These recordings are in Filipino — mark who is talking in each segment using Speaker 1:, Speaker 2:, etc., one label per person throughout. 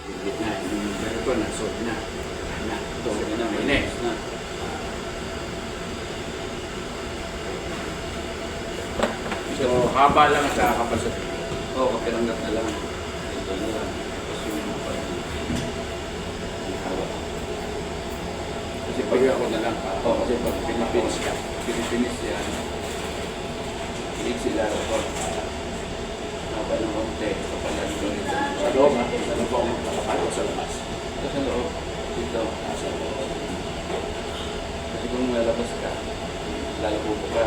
Speaker 1: Gitna, yung pero ko na, sold na. Na, sold na, may next na. So, haba lang sa kapasok. Oo, kapiranggap na lang. Ito na lang. Tapos yung mga pala. Kasi pag ako na lang pa. Oo, kasi pag pinapinis ka, pinipinis yan. Pinig sila ako. Haba ng konti. Kapalan ko nito. Sa loob ha? Sa loob ako makakapal o sa labas? Ito sa loob. Dito. Sa loob. Kasi kung lalabas ka, lalabubo ka.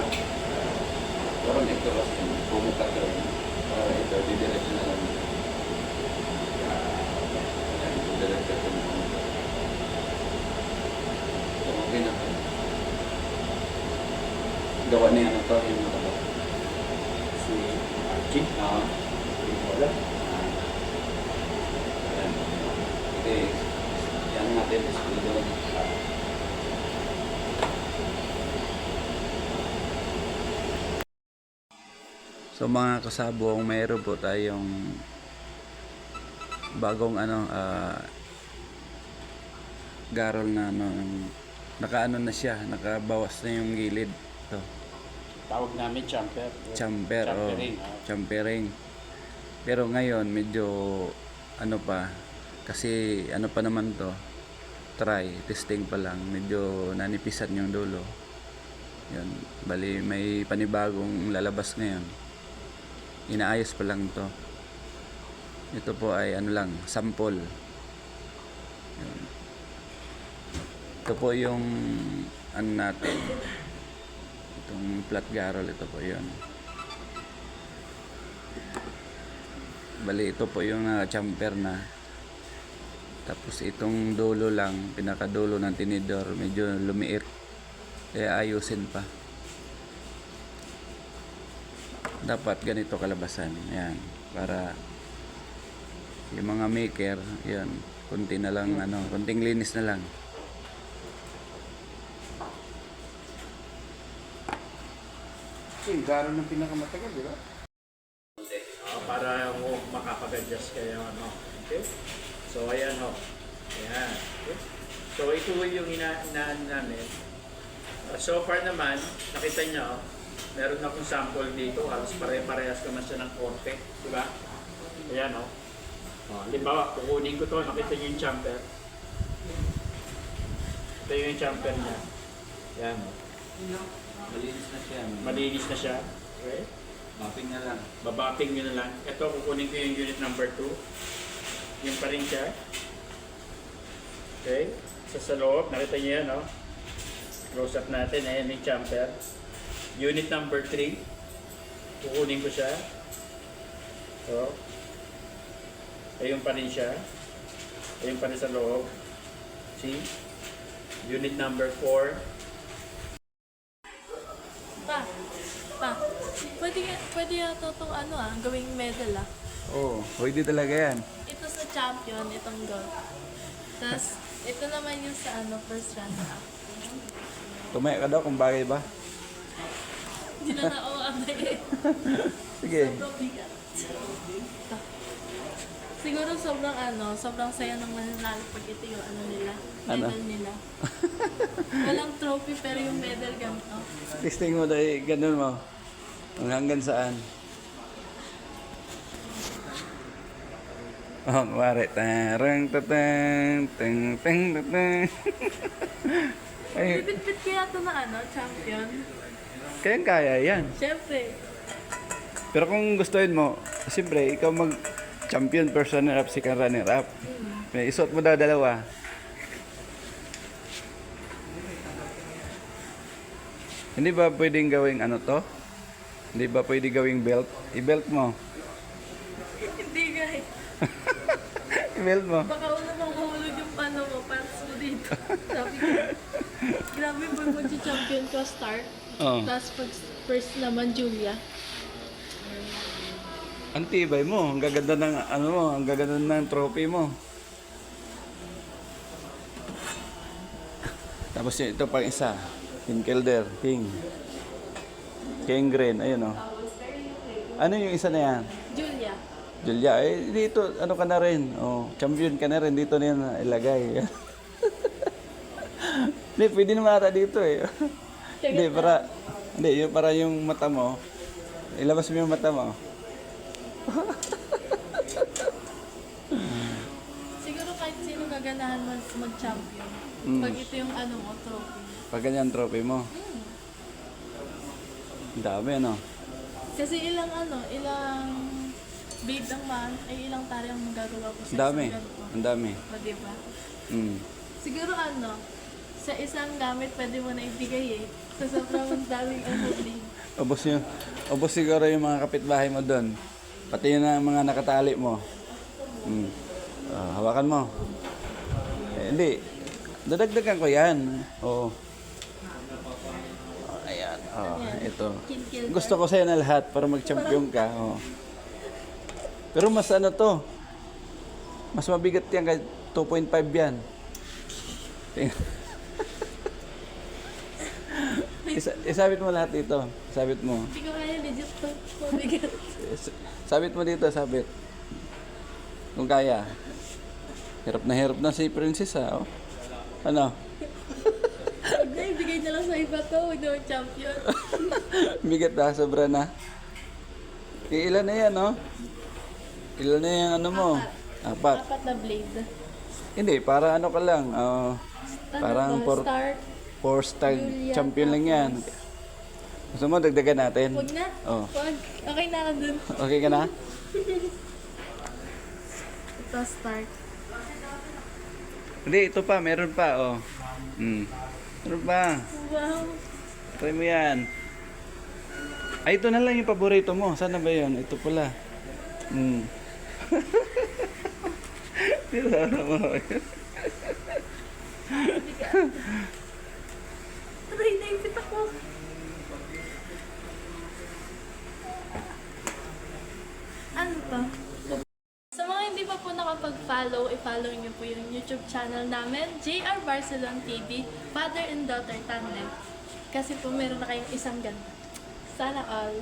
Speaker 1: Parang ito kasi pumukat ka rin. Para ito, didiretso na lang. Ayan, didiretso ito na lang. So, okay na. Gawa niya na ito, yung nakaba. Si Archie? Oo. Wala. Ayan. Okay. Yan natin, display doon. So mga kasabong, mayroon po tayong bagong garol na nakaano na siya, nakabawas na yung gilid. To.
Speaker 2: Tawag namin champer.
Speaker 1: Champer,
Speaker 2: Champering.
Speaker 1: champering. Pero ngayon medyo ano pa, kasi ano pa naman to, testing pa lang, medyo nanipisan yung dulo. Yun, bali may panibagong lalabas ngayon. Inaayos pa lang to. Ito po ay ano lang, sample. Yun. Ito po yung ano natin. Itong flat garol, ito po yun. Bali ito po yung champer na. Tapos itong dulo lang, pinakadulo ng tinidor, medyo lumiit. Kaya ayusin pa. Dapat ganito kalabasan. Ayan, para yung mga maker, yan, kunti na lang kunting linis na lang.
Speaker 2: Yung garo ng pinakamatagal, di ba?
Speaker 3: Para makapag-adjust kayo Okay? So ayan Ayan. Okay? So ito yung inaan namin. So far naman, nakita nyo, meron akong sample dito, halos pare-parehas naman siya ng korte, di ba? Ayan Halimbawa, kukunin ko to, nakita nyo yung champer. Ito yung champer niya. Ayan
Speaker 1: Malinis na siya.
Speaker 3: Malinis na siya. Okay?
Speaker 1: Mapping na lang.
Speaker 3: Babapping nyo na lang. Ito, kukunin ko yung unit number 2. Yun pa rin siya. Okay? Sa loob, nakita nyo yan, Close up natin, ayan yung champer. Unit number 3. Kukunin ko siya. So, ayun pa rin siya. Ayun pa rin sa loob. See? Unit number 4.
Speaker 4: Pwede yata itong gawing medal
Speaker 1: Oo, pwede talaga yan.
Speaker 4: Ito sa champion, itong gold. Tapos, ito naman yung sa first runner-up.
Speaker 1: Tumaya ka daw kung bagay ba?
Speaker 4: Hindi na na-o-amay eh.
Speaker 1: Sige.
Speaker 4: Sobrang bigat. Ito. Siguro sobrang saya ng mananalo pag ito yung medal nila. Walang trophy pero yung medal ganito.
Speaker 1: Testing mo dahil ganun mo. Hanggang saan? Oh, kumari. Tarang tatang, teng teng tatang. Ay,
Speaker 4: Bibit-bit kaya ito na champion.
Speaker 1: kayang kaya yan.
Speaker 4: Siyempre.
Speaker 1: Pero kung gustuin mo, siyempre, ikaw mag-champion first runner-up, second runner-up. May isuot mo daw dalawa. Hindi ba pwedeng gawing to? Hindi ba pwede gawing belt? I-belt mo.
Speaker 4: Hindi guys.
Speaker 1: I-belt mo.
Speaker 4: Baka una mahulog yung mo, parts mo dito. Sabi ko, grabe po mag-champion ka start.
Speaker 1: Oo.
Speaker 4: Tapos pag first naman, Julia.
Speaker 1: Ang tibay mo, ang gaganda ng ang gaganda ng trophy mo. Tapos ito pang isa, King Kelder, King Green, ayun Ano yung isa na yan?
Speaker 4: Julia.
Speaker 1: Julia, eh dito, ano ka na rin? Oh, champion ka na rin. Dito na yan ilagay. Hindi, pwede naman ata dito eh. Hindi, para yung mata mo. Ilabas mo yung mata mo.
Speaker 4: Siguro kahit sino gaganahan mag-champion. Pag ito yung ano mo, trophy.
Speaker 1: Pag ganyan trophy mo. Ang dami, ano?
Speaker 4: Kasi ilang bid ang man, ay ilang tari ang magagawa ko sa
Speaker 1: Ang dami.
Speaker 4: isang ganito.
Speaker 1: Ang dami.
Speaker 4: O, diba?
Speaker 1: Mm.
Speaker 4: Siguro sa isang gamit pwede mo na ibigay eh. Sa sobrang daming blade.
Speaker 1: Ubos siguro yung mga kapitbahay mo doon. Pati yung mga nakatali mo. Mm. Hawakan mo. Eh, hindi. Dadagdagan ko yan. Oo. Ayan. Ito.
Speaker 4: Kill.
Speaker 1: Gusto ko sa'yo na lahat para mag-champion ka. Oh. Pero mas ano to. Mas mabigat yan kay 2.5 yan. Isabit mo lahat dito. Sabit mo.
Speaker 4: Hindi ko kaya legit to. Mabigat.
Speaker 1: Sabit mo dito, sabit. Kung kaya. Hirap na si Princess ha. Oh. Ano?
Speaker 4: Huwag na, ibigay na lang sa iba to. Huwag na champion.
Speaker 1: Bigat na, sobra na. Ilan na yan, no? Ilan na yung ano mo? Apat.
Speaker 4: Apat na blade.
Speaker 1: Hindi, para ano ka lang. Parang
Speaker 4: Start.
Speaker 1: 4-star
Speaker 4: Julia,
Speaker 1: champion lang yan. Gusto mo, dagdagan natin?
Speaker 4: Huwag na.
Speaker 1: Oh.
Speaker 4: Huwag. Okay na ka dun.
Speaker 1: Okay ka na?
Speaker 4: Ito, start.
Speaker 1: Hindi, ito pa. Meron pa, oh. Meron pa.
Speaker 4: Wow.
Speaker 1: Try mo yan. Ay, ito na lang yung paborito mo. Sana ba yun? Ito pala. Dito mo.
Speaker 4: Aray, naipit ako. Ano to? Sa mga hindi pa po nakapag-follow, i-follow niyo po yung YouTube channel namin, JR Barcelon TV, Father and Daughter Tandem. Kasi po meron na kayong isang ganda. Sana all.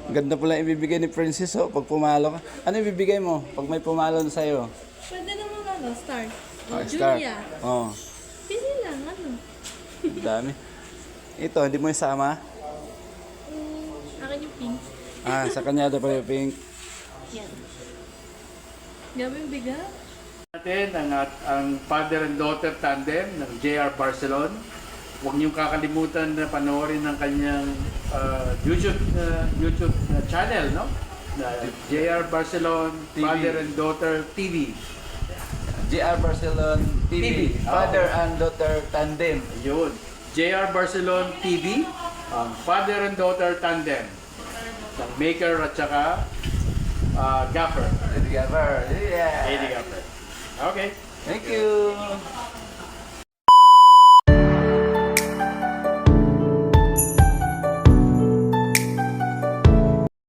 Speaker 1: Ganda pala ibibigay ni Princess, oh, pag pumalo ka. Ano ibibigay mo pag may pumalo na sa'yo?
Speaker 4: Pwede naman start.
Speaker 1: Start.
Speaker 4: Julia.
Speaker 1: Oh,
Speaker 4: Pili lang, ano?
Speaker 1: dami. Ito, hindi mo isama?
Speaker 4: Akin yung pink.
Speaker 1: Sa kanya daw pa yung pink.
Speaker 4: Yan. Grabe yung bigat.
Speaker 3: Natin ang father and daughter tandem ng JR Barcelon. Huwag niyong kakalimutan na panoorin ang kanyang YouTube channel, no? Na JR Barcelon
Speaker 1: TV.
Speaker 3: Father and Daughter TV.
Speaker 1: JR Barcelon TV. Father and Daughter Tandem.
Speaker 3: Yun. JR Barcelon TV, ang father and daughter tandem ng maker at saka gaffer.
Speaker 1: Together. Yeah.
Speaker 3: Lady gaffer. Okay.
Speaker 1: Thank you.